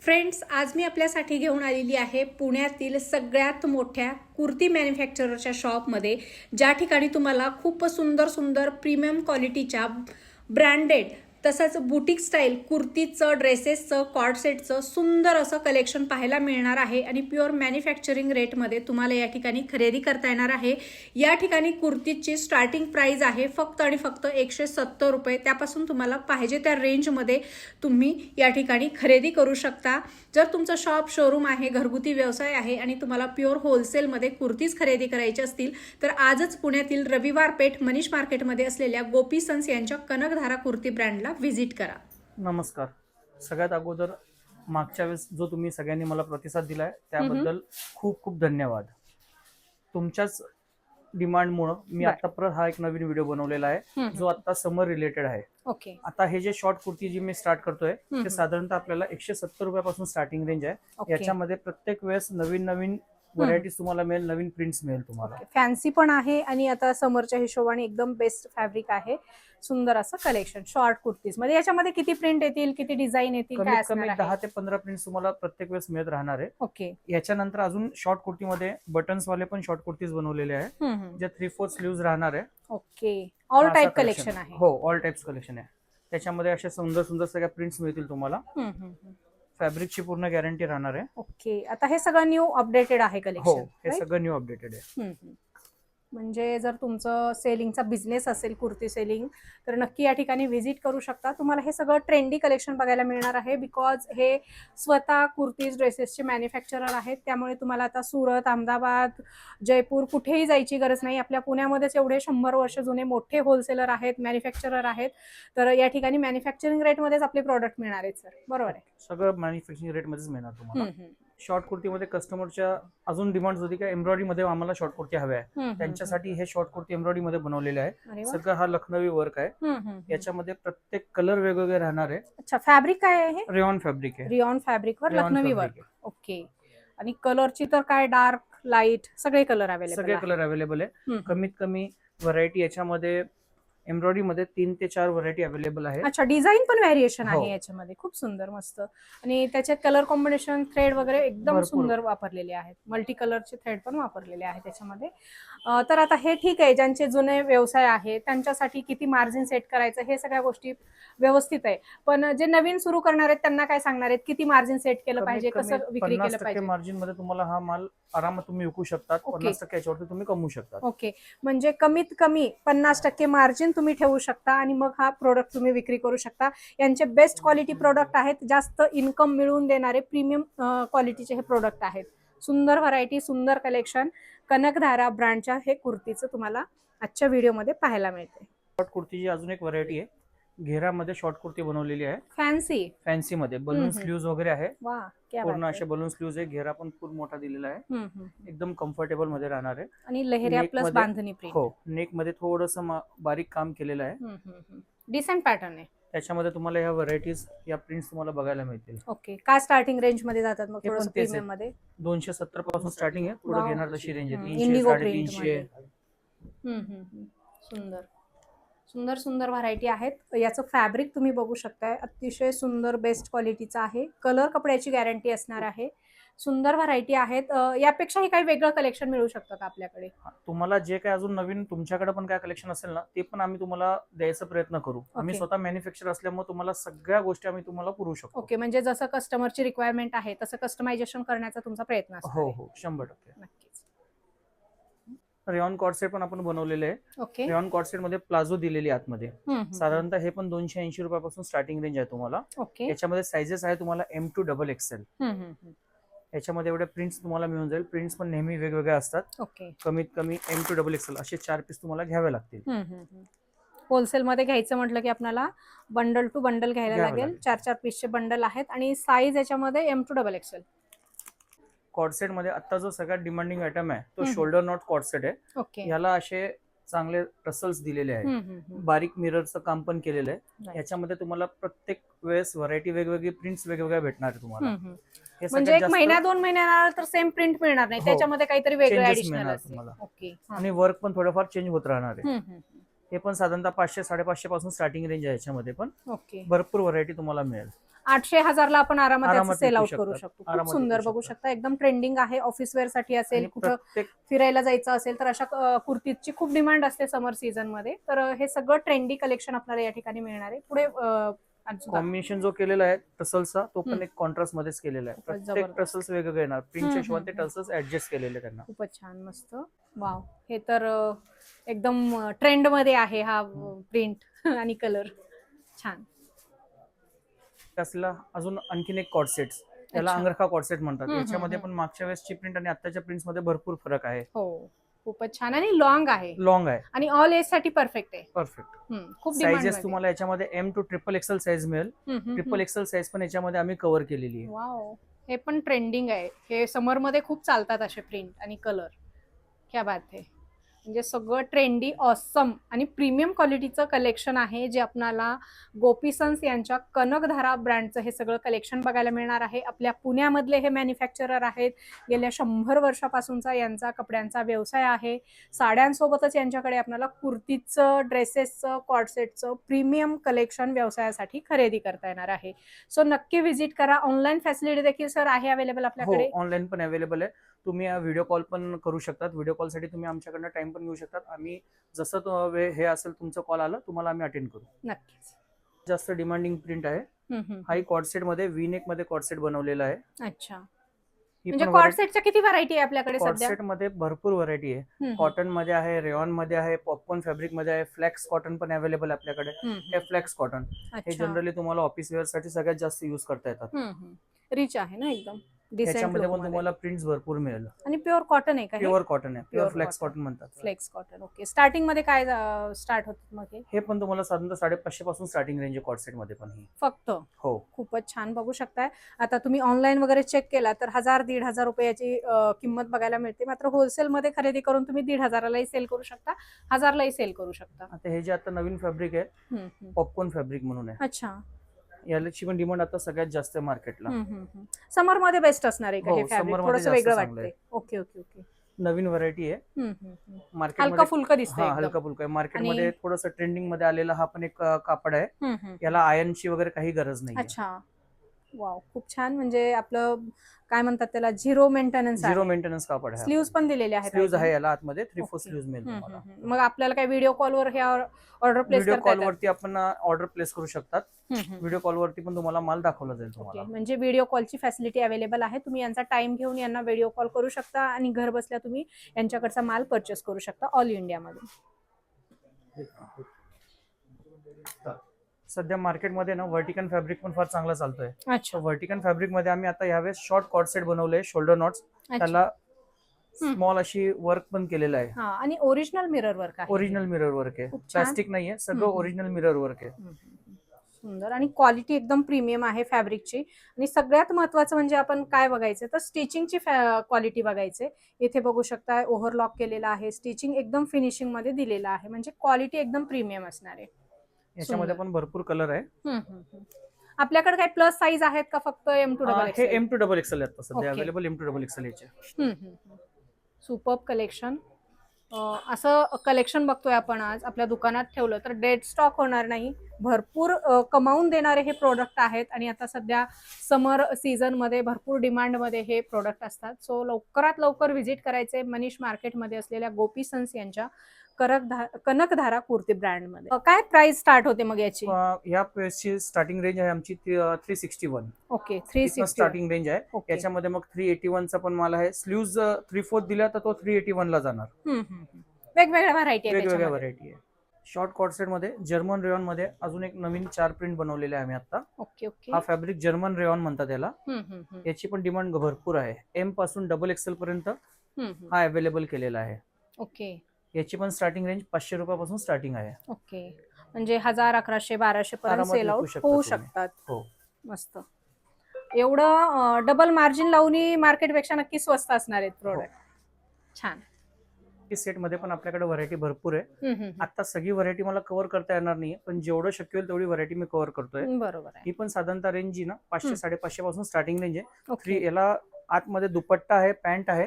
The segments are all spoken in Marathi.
फ्रेंड्स, आज मी आपल्यासाठी घेऊन आलेली आहे पुण्यातील सगळ्यात मोठ्या कुर्ती मॅन्युफॅक्चररच्या शॉपमध्ये, ज्या ठिकाणी तुम्हाला खूप सुंदर सुंदर प्रीमियम क्वालिटीच्या ब्रँडेड तसंच बुटीक स्टाईल कुर्तीचं, ड्रेसेसचं, कॉर्ड सेटचं सुंदर असं कलेक्शन पाहायला मिळणार आहे आणि प्युअर मॅन्युफॅक्चरिंग रेटमध्ये तुम्हाला या ठिकाणी खरेदी करता येणार आहे। या ठिकाणी कुर्तीची स्टार्टिंग प्राइस आहे फक्त आणि फक्त 170 रुपये। त्यापासून तुम्हाला पाहिजे त्या रेंजमध्ये तुम्ही या ठिकाणी खरेदी करू शकता। जर तुमचं शॉप, शोरूम आहे, घरगुती व्यवसाय आहे आणि तुम्हाला प्युअर होलसेलमध्ये कुर्तीज खरेदी करायची असतील तर आजच पुण्यातील रविवार पेठ मनीष मार्केटमध्ये असलेल्या गोपी सन्स यांच्या कनकधारा कुर्ती ब्रँडला विजिट करा। नमस्कार। सगळ्यात अगोदर मागच्या वेळेस जो तुम्ही सगळ्यांनी मला प्रतिसाद दिलाय त्याबद्दल खूप खूप धन्यवाद। तुमच्याच डिमांडमुळे मी आता परत हा एक नवीन व्हिडिओ बनवलेला आहे जो आता समर रिलेटेड आहे। ओके, आता हे जे शॉर्ट कुर्ती जी मी स्टार्ट करतोय ते साधारणतः आपल्याला 170 रुपयापासून स्टार्टिंग रेंज आहे। याच्यामध्ये प्रत्येक वेळेस नवीन नवीन व्हरायटीज तुम्हाला मिळेल, नवीन प्रिंट्स मिळेल तुम्हाला। फॅन्सी पण आहे आणि आता समरच्या हिशोबाने एकदम बेस्ट फॅब्रिक आहे। सुंदर असं कलेक्शन शॉर्ट कुर्तीज मध्ये। याच्यामध्ये किती प्रिंट येतील, किती डिझाईन येतील, काय कमीत असणार कमी आहे? 10 ते 15 प्रिंट्स तुम्हाला प्रत्येक वेळेस मिळत राहणार आहे। ओके, याच्यानंतर अजून शॉर्ट कुर्तीमध्ये बटन्स वाले पण शॉर्ट कुर्तीज बनवलेले आहे जे 3/4 स्लीव्स राहणार आहे। ओके, ऑल टाइप कलेक्शन आहे। हो, ऑल टाइप्स कलेक्शन आहे। त्याच्यामध्ये अशा सुंदर सुंदर सगळ्या प्रिंट्स मिळतील तुम्हाला। फॅब्रिकची पूर्ण गॅरंटी राहणार आहे। ओके, आता हे सगळं न्यू अपडेटेड आहे हो, कलेक्शन? हे सगळं न्यू अपडेटेड आहे। म्हणजे जर तुमचं सेलिंगचा बिझनेस असेल, कुर्ती सेलिंग, तर नक्की या ठिकाणी व्हिजिट करू शकता। तुम्हाला हे सगळं ट्रेंडी कलेक्शन बघायला मिळणार आहे बिकॉज हे स्वतः कुर्तीज, ड्रेसेसचे मॅन्युफॅक्चरर आहेत। त्यामुळे तुम्हाला आता सुरत, अहमदाबाद, जयपूर कुठेही जायची गरज नाही। आपल्या पुण्यामध्येच एवढे 100 वर्ष जुने मोठे होलसेलर आहेत, मॅन्युफॅक्चरर आहेत। तर या ठिकाणी मॅन्युफॅक्चरिंग रेटमध्येच आपले प्रोडक्ट मिळणार आहेत सर, बरोबर आहे? सगळं मॅन्युफॅक्चरिंग रेटमध्येच मिळणार तुम्हाला। शॉर्ट कुर्तीमध्ये कस्टमरच्या अजून डिमांड होती का एम्ब्रॉयडरी मध्ये आम्हाला शॉर्ट कुर्ती हव्या आहे, त्यांच्यासाठी हे शॉर्ट कुर्ती एम्ब्रॉयडरी मध्ये बनवलेले आहे। सगळं हा लखनवी वर्क आहे। याच्यामध्ये प्रत्येक कलर वेगवेगळे राहणार आहे। अच्छा, फॅब्रिक काय आहे? रेयॉन फॅब्रिक आहे। रेयॉन फॅब्रिक वर लखनवी वर्क। ओके, आणि कलरची तर काय डार्क, लाईट सगळे कलर अवेलेबल? सगळे कलर अवेलेबल आहे। कमीत कमी व्हरायटी याच्यामध्ये एम्ब्रॉयडरी मध्ये 3 ते 4 व्हरायटी अवेलेबल आहे। अच्छा, डिझाईन पण व्हेरिएशन आहे याच्यामध्ये, खूप सुंदर, मस्त। आणि त्याच्यात कलर कॉम्बिनेशन, थ्रेड वगैरे एकदम सुंदर वापरलेले आहेत। मल्टी कलरचे थ्रेड पण वापरलेले आहेत त्याच्यामध्ये। तर आता हे ठीक आहे, ज्यांचे जुने व्यवसाय आहे त्यांच्यासाठी किती मार्जिन सेट करायचं हे सगळ्या गोष्टी व्यवस्थित आहे। पण जे नवीन सुरू करणार आहेत त्यांना काय सांगणार आहेत? किती मार्जिन सेट केलं पाहिजे, कसं विक्री केलं 50% पाहिजे? मार्जिन मध्ये तुम्हाला हा माल आरामात तुम्ही विकू शकता। 50% याच्यावरती तुम्ही कमवू शकता। ओके, म्हणजे कमीत कमी 50% मार्जिन तुम्ही ठेवू शकता आणि मग हा प्रोडक्ट तुम्ही विक्री करू शकता। यांचे बेस्ट क्वालिटी प्रोडक्ट आहेत, जास्त इन्कम मिळवून देणारे प्रीमियम क्वालिटीचे हे प्रोडक्ट आहेत। सुंदर व्हरायटी, सुंदर कलेक्शन कनकधारा ब्रँडच्या हे कुर्तीचं तुम्हाला आजच्या व्हिडिओमध्ये पाहायला मिळते। शॉर्ट कुर्तीची अजून एक व्हरायटी आहे, घेरामध्ये शॉर्ट कुर्ती बनवलेली आहे। फॅन्सी मध्ये बलून स्लीव्स वगैरे आहे। पूर्ण असे बलून स्लीव्स आहे। घेरा पण खूप मोठा दिलेला आहे, एकदम कम्फर्टेबल मध्ये राहणार आहे। आणि लहेरिया प्लस बांधणी प्रिंट। हो, नेक मध्ये थोडंसं बारीक काम केलेलं आहे। डिसेंट पॅटर्न आहे। त्याच्यामध्ये तुम्हाला ह्या व्हरायटीज, या प्रिंट्स तुम्हाला बघायला मिळतील। ओके, काय स्टार्टिंग रेंज मध्ये जातात मग? थोडंसं प्रीमियम मध्ये 270 पासून स्टार्टिंग आहे। पुढे घेणार तशी रेंज आहे 300, इंडिगो 350। सुंदर सुंदर सुंदर व्हरायटी आहेत। याचं फॅब्रिक तुम्ही बघू शकताय, अतिशय सुंदर बेस्ट क्वालिटीचं आहे। कलर कपड्याची गॅरंटी असणार आहे। सुंदर व्हरायटी आहेत। यापेक्षाही काही वेगळं कलेक्शन मिळू शकतं का आपल्याकडे? तुम्हाला जे काय अजून नवीन तुमच्याकडे पण काय कलेक्शन असेल ना, ते पण आम्ही तुम्हाला द्यायचा प्रयत्न करू। आम्ही स्वतः मॅन्युफॅक्चर असल्यामुळे तुम्हाला सगळ्या गोष्टी आम्ही तुम्हाला पुरवू शकतो। ओके, म्हणजे जसं कस्टमरची रिक्वायरमेंट आहे तसं कस्टमायझेशन करण्याचा तुमचा प्रयत्न असतो? हो हो, 100%। नक्कीच। रेयॉन कॉर्ड सेट पण आपण बनवलेले आहे। ओके, रेयॉन कॉर्ड सेट मध्ये प्लाझो दिलेली आतमध्ये। साधारणतः हे पण 280 रुपयापासून स्टार्टिंग रेंज आहे तुम्हाला। ओके, याच्यामध्ये साइजेस आहे तुम्हाला M to XXL। याच्यामध्ये एवढे प्रिंट्स तुम्हाला मिळून जाईल। प्रिंट्स पण नेहमी वेगवेगळे असतात। ओके, कमीत कमी M to XXL असे 4 पीस तुम्हाला घ्यावे लागतील। होलसेल मध्ये घ्यायचं म्हटलं की आपल्याला बंडल टू बंडल घ्यायला लागेल। 4-4 पीसचे बंडल आहेत आणि साईज याच्यामध्ये M to XXL। Co-ord set मध्ये आता जो सगळ्यात डिमांडिंग आयटम आहे तो शोल्डर नॉट कॉर्ड सेट आहे। ओके, याला असे चांगले टसल्स दिलेले आहे, बारीक मिररचं काम पण केलेलं आहे। याच्यामध्ये तुम्हाला प्रत्येक वेळेस व्हरायटी वेगवेगळी, प्रिंट्स वेगवेगळ्या भेटणार आहे तुम्हाला। म्हणजे 1 महिना 2 महिन्याला तर सेम प्रिंट मिळणार नाही, त्याच्यामध्ये काहीतरी वेगळं ऍडिशनल असेल। ओके, आणि वर्क पण थोडंफार चेंज होत राहणार आहे। हे पण साधारणतः 500-550 पासून स्टार्टिंग रेंज आहे याच्यामध्ये पण। ओके, भरपूर व्हरायटी तुम्हाला मिळेल। 800-1000 ला आपण आरामात आरामात सेल विकू आउट करू शकतात. शकतो. खूप आरामात सुंदर विकू बघू शकतात. शकता, एकदम ट्रेंडिंग आहे. ऑफिस वेअर साठी असेल, आणि कुठं प्रत्येक फिरायला जायचं असेल तर अशा कुर्तीची खूप डिमांड असते समर सीझन मध्ये. तर हे सगळं ट्रेंडी कलेक्शन आपल्याला या ठिकाणी मिळणार आहे. पुढे अजून कॉम्बिनेशन जो केलेला आहे टसल्सचा तो पण हम्म. एक कॉन्ट्रास्ट मध्येच केलेला आहे. खूपच प्रत्येक जबरदस्त. टसल्स वेगवेगळे येणार. प्रिंटच्या हिशोबाने ते हम्म. टसल्स ऍडजस्ट केलेले त्यांना. खूपच छान, मस्त. वाव, हे तर एकदम ट्रेंड मध्ये आहे हा प्रिंट आणि कलर. छान. त्याला अजून आणखीन एक कॉर्ड सेट, त्याला अच्छा. अंगरखा कॉर्ड सेट म्हणतात. हम्म, याच्यामध्ये पण मागच्या वेळेसची प्रिंट आणि आताच्या प्रिंट्स मध्ये भरपूर फरक आहे. हो, खूपच छान आणि लॉंग आहे लॉंग आहे, आणि ऑल एज साठी परफेक्ट आहे. परफेक्ट. खूप डिमांड साइजेस तुम्हाला याच्यामध्ये M to XXL साईज मिळेल. XXL साईज पण याच्यामध्ये आम्ही कव्हर केलेली आहे. वाव, हे पण ट्रेंडिंग आहे. हे समर मध्ये खूप चालतात असे प्रिंट आणि कलर. क्या बात आहे. म्हणजे सगळं ट्रेंडी, ऑसम आणि प्रीमियम क्वालिटीचं कलेक्शन आहे, जे आपल्याला गोपी सन्स यांच्या कनकधारा ब्रँडचं हे सगळं कलेक्शन बघायला मिळणार आहे. आपल्या पुण्यामधले हे मॅन्युफॅक्चरर आहेत. गेल्या 100 वर्षापासूनचा यांचा कपड्यांचा व्यवसाय आहे. साड्यांसोबतच यांच्याकडे आपल्याला कुर्तीचं, ड्रेसेसचं, कॉर्डसेटचं प्रीमियम कलेक्शन व्यवसायासाठी खरेदी करता येणार आहे. सो नक्की व्हिजिट करा. ऑनलाईन फॅसिलिटी देखील सर आहे अवेलेबल हो, आपल्याकडे. ऑनलाईन पण अवेलेबल आहे. तुम्ही व्हिडिओ कॉल पण करू शकतात. व्हिडिओ कॉलसाठी तुम्ही आमच्याकडनं टाइम पण घेऊ शकतात. आम्ही जसं हे असेल तुमचं कॉल आलं तुम्हाला आम्ही अटेंड करू. नक्कीच. जास्त डिमांडिंग प्रिंट आहे. हाई कॉर्डसेट मध्ये व्ही-नेक मध्ये कॉर्डसेट बनवलेला आहे. अच्छा, ही म्हणजे पण कॉर्डसेटच्या किती व्हरायटी आहे आपल्याकडे सध्या? कॉर्डसेट मध्ये भरपूर व्हरायटी आहे. कॉटन मध्ये आहे, रेयॉन मध्ये आहे, पॉपकॉर्न फॅब्रिक मध्ये आहे, फ्लेक्स कॉटन पण अवेलेबल आहे आपल्याकडे. हे फ्लेक्स कॉटन हे जनरली तुम्हाला ऑफिस वेअर साठी सगळ्यात जास्त युज करता येतात. रिच आहे ना एकदम. डिसेंट त्याच्यामध्ये पण लुक मध्ये. तुम्हाला प्रिंट्स भरपूर मिळेल. आणि प्युअर कॉटन आहे का हे? प्युअर कॉटन आहे. Pure Pure flex cotton. Cotton म्हणतात. Flex cotton. ओके. स्टार्टिंग मध्ये काय स्टार्ट होत मग हे? हे पण तुम्हाला साधारणतः 550 पासून स्टार्टिंग रेंज आहे कॉर्डसेट मध्ये पण ही. फक्त? हो. खूपच छान, बघू शकताय. आता तुम्ही ऑनलाईन वगैरे चेक केला तर 1000-1500 रुपयाची किंमत बघायला मिळते. मात्र होलसेल मध्ये खरेदी करून तुम्ही 1500 लाही सेल करू शकता, 1000 लाही सेल करू शकता. आता हे जे आता नवीन फॅब्रिक आहे पॉपकॉर्न फॅब्रिक म्हणून आहे. अच्छा. याची पण डिमांड आता सगळ्यात जास्त आहे मार्केटला. समर मध्ये बेस्ट असणार आहे का हे फॅब्रिक? summer मध्ये थोडंसं जास्त वेगळं चांगलं वाटतंय. Okay okay okay. नवीन व्हरायटी आहे. हलका मार्केटमध्ये फुलका दिसतंय एकदम. हलका फुलका आहे. मार्केटमध्ये थोडंसं ट्रेंडिंग मध्ये आलेला हा पण एक कापड आहे. याला आयर्नची वगैरे काही गरज नाही. अच्छा, वाव, खूप छान. म्हणजे आपलं काय म्हणतात त्याला, झिरो मेंटेनन्स कापड आहे. स्लीव्स पण दिलेले आहेत. स्लीव्ज आहे याला आतमध्ये 3/4 स्लीव्ज मिळेल तुम्हाला. मग आपल्याला काय व्हिडिओ कॉलवर हे ऑर्डर प्लेस व्हिडिओ करता कॉल वरती आपण ऑर्डर प्लेस करू शकतात. व्हिडिओ कॉल वरती पण तुम्हाला माल दाखवला जाईल तुम्हाला. म्हणजे व्हिडिओ कॉलची फॅसिलिटी अवेलेबल आहे. तुम्ही यांचा टाइम घेऊन यांना व्हिडिओ कॉल करू शकता आणि घर बसल्या तुम्ही यांच्याकडचा माल परचेस करू शकता ऑल इंडियामध्ये. सध्या मार्केटमध्ये ना व्हर्टिकन फॅब्रिक पण फार चांगला चालतोय. अच्छा. व्हर्टिकन फॅब्रिक मध्ये आम्ही आता यावेळेस शॉर्ट कॉर्ड सेट बनवले, शोल्डर नॉट्स. त्याला स्मॉल अशी वर्क पण केलेलं आहे. आणि ओरिजिनल मिरर वर्क आहे. ओरिजिनल मिरर वर्क आहे. प्लास्टिक नाहीये, सगळं ओरिजिनल मिरर वर्क आहे. सुंदर. आणि क्वालिटी एकदम प्रीमियम आहे फॅब्रिकची. आणि सगळ्यात महत्वाचं म्हणजे आपण काय बघायचं तर स्टिचिंगची क्वालिटी बघायचे. इथे बघू शकता ओव्हरलॉक केलेला आहे. स्टिचिंग एकदम फिनिशिंग मध्ये दिलेला आहे. म्हणजे क्वालिटी एकदम प्रीमियम असणार आहे. याच्यामध्ये पण भरपूर कलर आहे. आपल्याकडे काही प्लस साईज आहेत का फक्त M to हे M to XXL आहेत सध्या अवेलेबल. M to XXL याचे. Superb collection. असं कलेक्शन बघतोय आपण आज आपल्या दुकानात ठेवलं तर डेड स्टॉक होणार नाही. भरपूर कमावून देणारे हे प्रोडक्ट आहेत आणि आता सध्या समर सीझन मध्ये भरपूर डिमांड मध्ये हे प्रोडक्ट असतात. सो लवकरात लवकर व्हिजिट करायचे मनीष मार्केटमध्ये असलेल्या गोपी सन्स यांच्या कनकधारा कुर्ती ब्रँड मध्ये. काय प्राइस स्टार्ट होते मग याची? या पेजची स्टार्टिंग रेंज आहे आमची 361. ओके, 360 स्टार्टिंग रेंज आहे. याच्यामध्ये मग 381 चा पण माल आहे. स्लीव्ज 3/4 दिला तर तो 381 ला जाणार. वेगवेगळ्या व्हरायटी आहे. वेगवेगळ्या व्हरायटी आहे. शॉर्ट कॉर्डसेट मध्ये जर्मन रेयॉन मध्ये अजून एक नवीन 4 प्रिंट बनवलेले आहे आम्ही आता. Okay okay. हा फॅब्रिक जर्मन रेयॉन म्हणतात याला. याची पण डिमांड भरपूर आहे. M पासून XXL पर्यंत हा अवेलेबल केलेला आहे. ओके. याची पण स्टार्टिंग रेंज 500 रुपयापासून स्टार्टिंग आहे. ओके. म्हणजे 1000, 1100, 1200 पर्यंत सेल आउट होऊ शकतात. हो, मस्त. एवढं डबल मार्जिन लावून मार्केटपेक्षा नक्की स्वस्त असणार आहेत प्रोडक्ट. छान. सेट मध्ये पण आपल्याकडे व्हरायटी भरपूर आहे. आता सगळी व्हरायटी मला कव्हर करता येणार नाही, पण जेवढं शक्य होईल तेवढी व्हरायटी मी कव्हर करतोय. बरोबर आहे. ही पण साधारणतः रेंज जी ना 500-550 पासून स्टार्टिंग रेंज आहे. याला आतमध्ये दुपट्टा आहे, पॅन्ट आहे,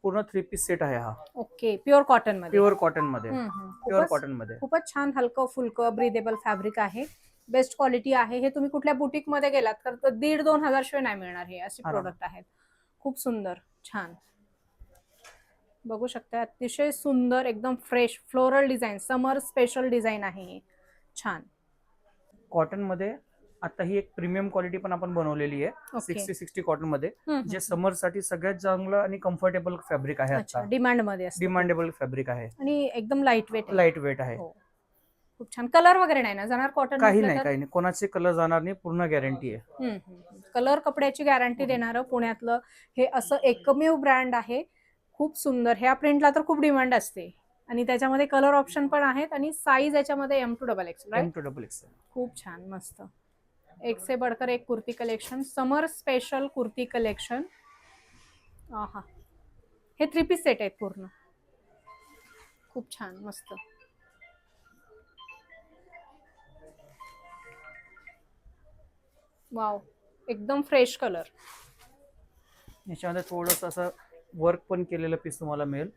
पूर्ण 3 पीस सेट आहे हा. ओके. प्युअर कॉटन मध्ये. प्युअर कॉटन मध्ये. प्युअर कॉटन मध्ये खूपच छान हलकं फुलकं ब्रीदेबल फॅब्रिक आहे. बेस्ट क्वालिटी आहे. हे तुम्ही कुठल्या बुटीक मध्ये गेलात तर 1,500-2,000 शिवाय नाही मिळणार. हे असे आराम. प्रोडक्ट आहेत. खूप सुंदर, छान बघू शकता. अतिशय सुंदर, एकदम फ्रेश फ्लोरल डिझाईन, समर स्पेशल डिझाईन आहे हे. छान. कॉटन मध्ये आता ही एक प्रीमियम क्वालिटी पण आपण बनवलेली आहे. ओके. 60 कॉटन मध्ये, हम्म, जे समर साठी सगळ्यात चांगलं आणि कम्फर्टेबल फॅब्रिक आहे. अच्छा, आता डिमांड मध्ये असतं. डिमांडेबल फॅब्रिक आहे, आणि एकदम लाईट वेट आहे. लाईट वेट आहे. हो. खूप छान. कलर वगैरे नाही ना जाणार कॉटन? काही नाही, कोणाचे कलर जाणार नाही, पूर्ण गॅरंटी आहे. कलर कपड्याची गॅरंटी देणारं पुण्यातलं हे असं एकमेव ब्रँड आहे. खूप सुंदर. ह्या प्रिंटला तर खूप डिमांड असते आणि त्याच्यामध्ये कलर ऑप्शन पण आहेत आणि साईज याच्यामध्ये M2XL, राईट? M2XL. खूप छान, मस्त. एक से बढ़कर एक कुर्ती कलेक्शन, समर स्पेशल कुर्ती कलेक्शन. आहा, हे 3 पीस सेट आहेत पूर्ण. खूप छान, मस्त. वाव, एकदम फ्रेश कलर. याच्यामध्ये थोडस असं वर्क पण केलेलं पीस तुम्हाला मिळेल.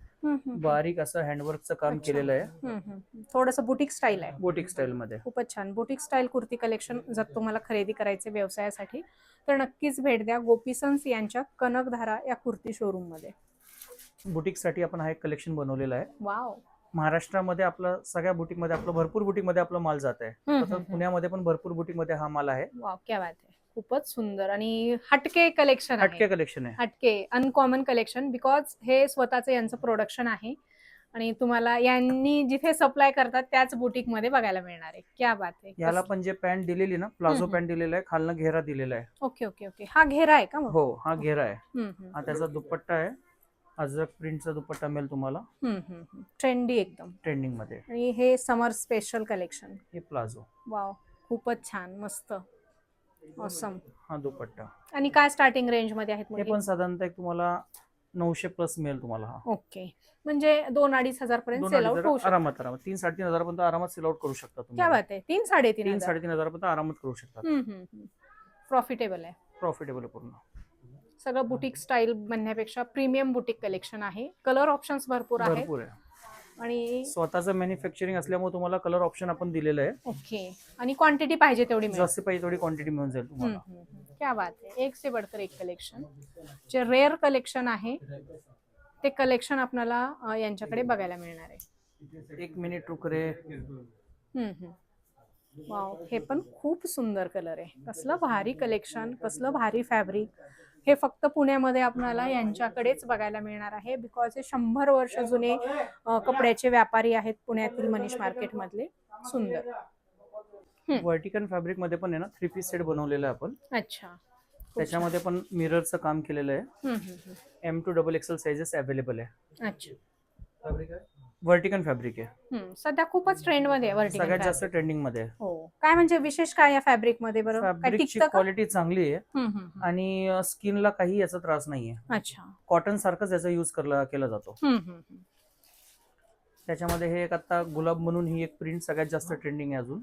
बारीक असं हँडवर्कचं काम केलेलं आहे. थोडंसं बुटीक स्टाईल आहे. बुटीक स्टाईल मध्ये खूपच छान. बुटीक स्टाईल कुर्ती कलेक्शन जर तुम्हाला खरेदी करायचे व्यवसायासाठी तर नक्कीच भेट द्या गोपी सन्स यांच्या कनकधारा या कुर्ती शोरूम मध्ये. बुटीक साठी आपण हा एक कलेक्शन बनवलेला आहे. वाव. महाराष्ट्रामध्ये आपलं सगळ्या बुटीक मध्ये आपलं भरपूर बुटीक मध्ये आपला माल जात आहे. तसंच पुण्यामध्ये पण भरपूर बुटीक मध्ये हा माल आहे. वाव, क्या बात आहे. खूपच सुंदर आणि हटके कलेक्शन आहे. हटके कलेक्शन आहे. हटके, अनकॉमन कलेक्शन, बिकॉज हे स्वतःचं यांचं प्रोडक्शन आहे आणि तुम्हाला यांनी जिथे सप्लाय करतात त्याच बुटीक मध्ये बघायला मिळणार आहे. क्या बात आहे. याला पण जे पॅन्ट दिलेली ना, प्लाझो पॅन्ट दिलेला आहे, खालनं घेरा दिलेला आहे. Okay okay okay. हा घेरा आहे का मग? हो, हा घेरा आहे. हम्म, हा त्याचा दुपट्टा आहे. अजरक प्रिंटचा दुपट्टा मिळेल तुम्हाला, ट्रेंडी एकदम ट्रेंडिंग मध्ये. आणि हे समर स्पेशल कलेक्शन. हे प्लाझो. वाव, खूपच छान, मस्त, ऑसम. हा दुपट्टा. आणि काय स्टार्टिंग रेंज मध्ये आहेत हे पण साधारणतः एक तुम्हाला 900 प्लस मिळेल तुम्हाला. हा ओके, म्हणजे 2-2.5 हजार पर्यंत सेल आउट होऊ शकतो. आरामात 3-3.5 हजारापर्यंत आरामात सेल आउट करू शकता तुम्ही. क्या बात आहे. 3-3.5 3-3.5 हजारापर्यंत आरामात करू शकता. प्रॉफिटेबल आहे. प्रॉफिटेबल पूर्ण. सगळं बुटीक स्टाईल म्हणण्यापेक्षा प्रीमियम बुटीक कलेक्शन आहे. कलर ऑप्शन्स भरपूर आहेत भरपूर आहे आणि स्वतःचं मॅन्युफॅक्चरिंग असल्यामुळे तुम्हाला कलर ऑप्शन आपण दिलेलं आहे. ओके. आणि क्वांटिटी पाहिजे तेवढी मिळेल. जास्त पाहिजे तेवढी क्वांटिटी मिळून जाईल तुम्हाला. क्या बात आहे. एक से बढ़कर एक कलेक्शन, जे रेअर कलेक्शन आहे ते कलेक्शन आपल्याला यांच्याकडे बघायला मिळणार आहे. 1 मिनिट रुक रे. वाव, हे पण खूप सुंदर कलर आहे. कसलं भारी कलेक्शन, कसलं भारी फॅब्रिक. हे फक्त पुण्यामध्ये आपल्याला यांच्याकडेच बघायला मिळणार आहे, बिकॉज हे 100 वर्ष जुने कपड्याचे व्यापारी आहेत पुण्यातील मनीष मार्केट मधले. सुंदर. वर्टिकल फॅब्रिक मध्ये पण आहे ना 3 पीस सेट बनवलेला आहे आपण. अच्छा. त्याच्यामध्ये पण मिररचं काम केलेलं आहे. M2XL साइजेस अवेलेबल आहे. अच्छा. वर्टिकल फॅब्रिक आहे. सध्या खूपच ट्रेंड मध्ये आहे सगळ्यात वर्टिकल. जास्त ट्रेंडिंग मध्ये आहे. हो. काय म्हणजे विशेष काय या फॅब्रिक मध्ये बरं? काय फॅब्रिकची टिकतं का? क्वालिटी चांगली आहे आणि स्किनला काही याचा त्रास नाहीये. अच्छा. कॉटन सारखंच याचा युज केला जातो. त्याच्यामध्ये हे एक आता गुलाब म्हणून ही एक प्रिंट सगळ्यात जास्त ट्रेंडिंग आहे अजून.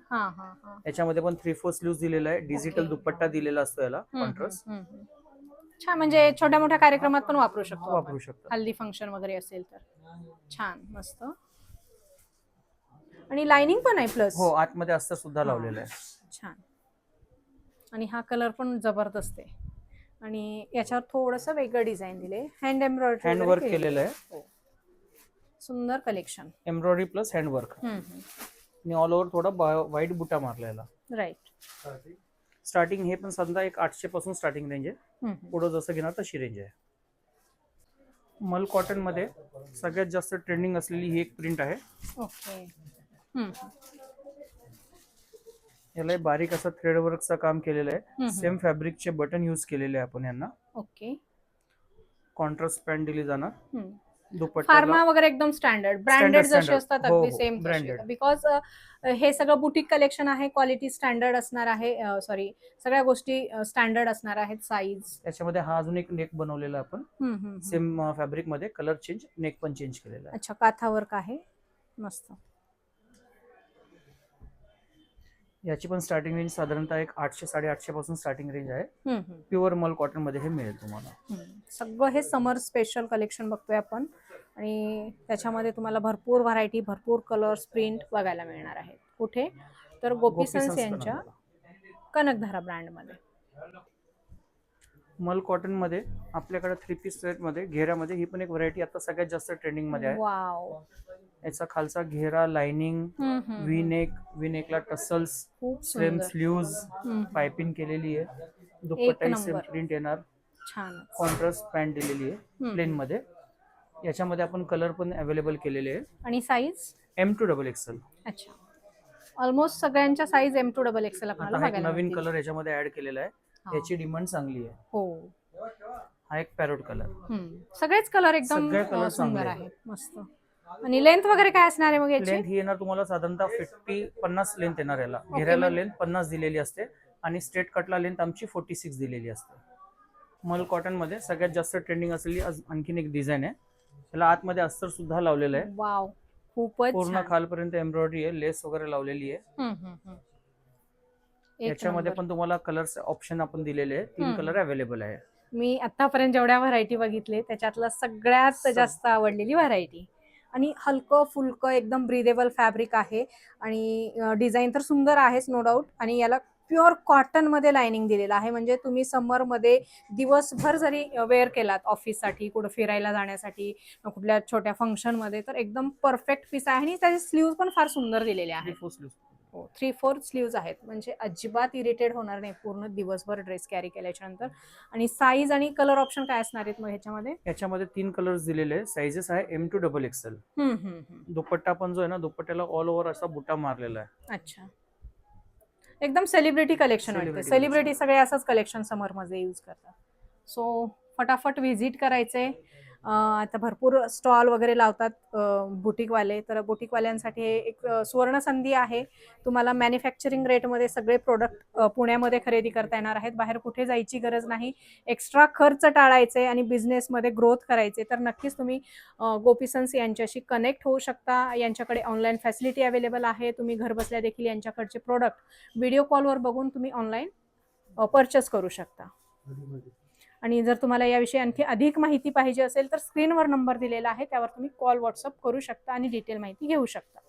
याच्यामध्ये पण 3/4 स्लीव्स दिलेला आहे. डिजिटल दुपट्टा दिलेला असतो याला कॉन्ट्रास्ट. छान, म्हणजे छोट्या मोठ्या कार्यक्रमात पण वापरू शकतो. वापरू शकतो. हल्दी फंक्शन वगैरे असेल तर. छान, मस्त. आणि लाइनिंग पण आहे प्लस. हो, आतमध्ये अस्तर सुद्धा लावलेलं आहे. छान. आणि हा कलर पण जबरदस्त आहे आणि याच्यावर थोडस वेगळं डिझाईन दिले. हँड एम्ब्रॉयडरी, हँड वर्क केलेलं आहे. सुंदर collection. Embroidery plus hand work आणि ऑल ओव्हर थोडा व्हाईट बुटा मारलेला. राईट. स्टार्टिंग हे पण समजा एक 800 पासून स्टार्टिंग रेंज आहे. पुढे जसं घेणार तशी रेंज आहे. मल कॉटन मध्ये सगळ्यात जास्त ट्रेंडिंग असलेली ही एक प्रिंट आहे. ओके. याला बारीक असं थ्रेड वर्कचं काम केलेलं आहे. सेम फॅब्रिकचे बटन यूज केलेले आहे आपण यांना. ओके. कॉन्ट्रास्ट पॅन्ट दिली जाणार. फार्मा वगैरे एकदम स्टँडर्ड ब्रँडेड जसे असतात अगदी सेम ब्रँडेड. बिकॉज हे सगळं बुटीक कलेक्शन आहे. क्वालिटी स्टँडर्ड असणार आहे. सॉरी, सगळ्या गोष्टी स्टँडर्ड असणार आहेत. साईज त्याच्यामध्ये हा अजून एक नेक बनवलेला आपण सेम फॅब्रिक मध्ये. कलर चेंज, नेक पण चेंज केलेला आहे. अच्छा, काथा वर्क आहे. मस्त. याची पण स्टार्टिंग रेंज साधारणतः एक 800-850 पासून स्टार्टिंग रेंज आहे. प्युअर मल कॉटन मध्ये हे मिळेल तुम्हाला. सगळं हे समर स्पेशल कलेक्शन बघतोय आपण आणि त्याच्यामध्ये तुम्हाला भरपूर व्हरायटी, भरपूर कलर्स, प्रिंट बघायला मिळणार आहेत. कुठे तर गोपीसन्स गोपीसन्स यांच्या कनकधारा. कनकधारा ब्रँडमध्ये. मल कॉटन मध्ये आपल्याकडे 3 पीस सेट मध्ये घेऱ्यामध्ये ही पण एक व्हरायटी आता सगळ्यात जास्त ट्रेंडिंग मध्ये आहे. वाव. याचा खालचा घेरा, लाइनिंग, व्ही नेकला टसल्स, खूप सेम सुंदर. स्लीव्ज, पाइपिंग केलेली आहे. दुपट्टाही सेम नंबर. प्रिंट येणार. छान. कॉन्ट्रास्ट पॅन्ट दिलेली आहे प्लेन मध्ये. याच्यामध्ये आपण कलर पण अवेलेबल केलेले आहे. आणि साईज M2XXL. अच्छा, ऑलमोस्ट सगळ्यांच्या साईज M2XXL आपल्याला आता हा एक बघायला नवीन मिळतील. कलर याच्यामध्ये ऍड केलेला आहे. हा. याची डिमांड चांगली आहे. हो. हा एक पॅरोट कलर. सगळेच कलर एकदम सगळे कलर सुंदर चांगले आहेत. मस्त. आणि लेंथ वगैरे काय असणार आहे मग याची? लेंथ ही येणार तुम्हाला साधारणतः 50 लेंथ येणार याला. घेऱ्याला लेंथ 50 दिलेली असते आणि स्ट्रेट कटला लेंथ आमची 46 दिलेली असते. मल कॉटन मध्ये सगळ्यात जास्त ट्रेंडिंग असलेली आणखीन एक डिझाईन आहे. त्याला आतमध्ये अस्तर सुद्धा लावलेलं आहे. वाव, खूपच पूर्ण छान. खालपर्यंत एम्ब्रॉयडरी आहे, लेस वगैरे लावलेली आहे. एक याच्यामध्ये नंबर. पण तुम्हाला कलर्स ऑप्शन आपण दिलेले आहे. 3 कलर अवेलेबल आहे. मी आतापर्यंत जेवढ्या व्हरायटी बघितले त्याच्यातलं सगळ्यात जास्त आवडलेली व्हरायटी. आणि हलकं फुलकं एकदम ब्रिदेबल फॅब्रिक आहे आणि डिझाईन तर सुंदर आहेच नो डाऊट. आणि याला प्युअर कॉटन मध्ये लाइनिंग दिलेलं आहे. म्हणजे तुम्ही समर मध्ये दिवसभर जरी वेअर केलात ऑफिससाठी, कुठं फिरायला जाण्यासाठी, कुठल्या छोट्या फंक्शन मध्ये, तर एकदम परफेक्ट पीस आहे. आणि त्याचे स्लीव्ह पण फार सुंदर दिलेले आहेत. 3/4 स्लीव्ज आहेत. म्हणजे अजिबात इरिटेट होणार नाही पूर्ण दिवसभर ड्रेस कॅरी केल्याच्या नंतर. आणि साईज आणि कलर ऑप्शन काय असणार आहेत मग ह्याच्यामध्ये? याच्यामध्ये 3 कलर्स दिलेले आहे. साइजेस आहे M2XXL. दुपट्टा पण जो आहे ना, दुपट्ट्याला ऑल ओव्हर असा बुट्टा मारलेला आहे. अच्छा, एकदम सेलिब्रिटी कलेक्शन वाटते. Celebrity सेलिब्रिटी सगळे असंच कलेक्शन समर मध्ये यूज करतात. सो फटाफट व्हिजिट करायचे. आता भरपूर स्टॉल वगैरे लावतात बुटीकवाले. तर बुटीकवाल्यांसाठी हे एक सुवर्ण संधी आहे. तुम्हाला मॅन्युफॅक्चरिंग रेटमध्ये सगळे प्रोडक्ट पुण्यामध्ये खरेदी करता येणार आहेत. बाहेर कुठे जायची गरज नाही. एक्स्ट्रा खर्च टाळायचे आणि बिझनेसमध्ये ग्रोथ करायचे तर नक्कीच तुम्ही गोपीसन्स यांच्याशी कनेक्ट होऊ शकता. यांच्याकडे ऑनलाईन फॅसिलिटी अवेलेबल आहे. तुम्ही घर बसल्या देखील यांच्याकडचे प्रोडक्ट व्हिडिओ कॉलवर बघून तुम्ही ऑनलाईन परचेस करू शकता. आणि जर तुम्हाला याविषयी आणखी अधिक माहिती पाहिजे असेल तर स्क्रीनवर नंबर दिलेला आहे, त्यावर तुम्ही कॉल व्हॉट्सअप करू शकता आणि डिटेल माहिती घेऊ शकता.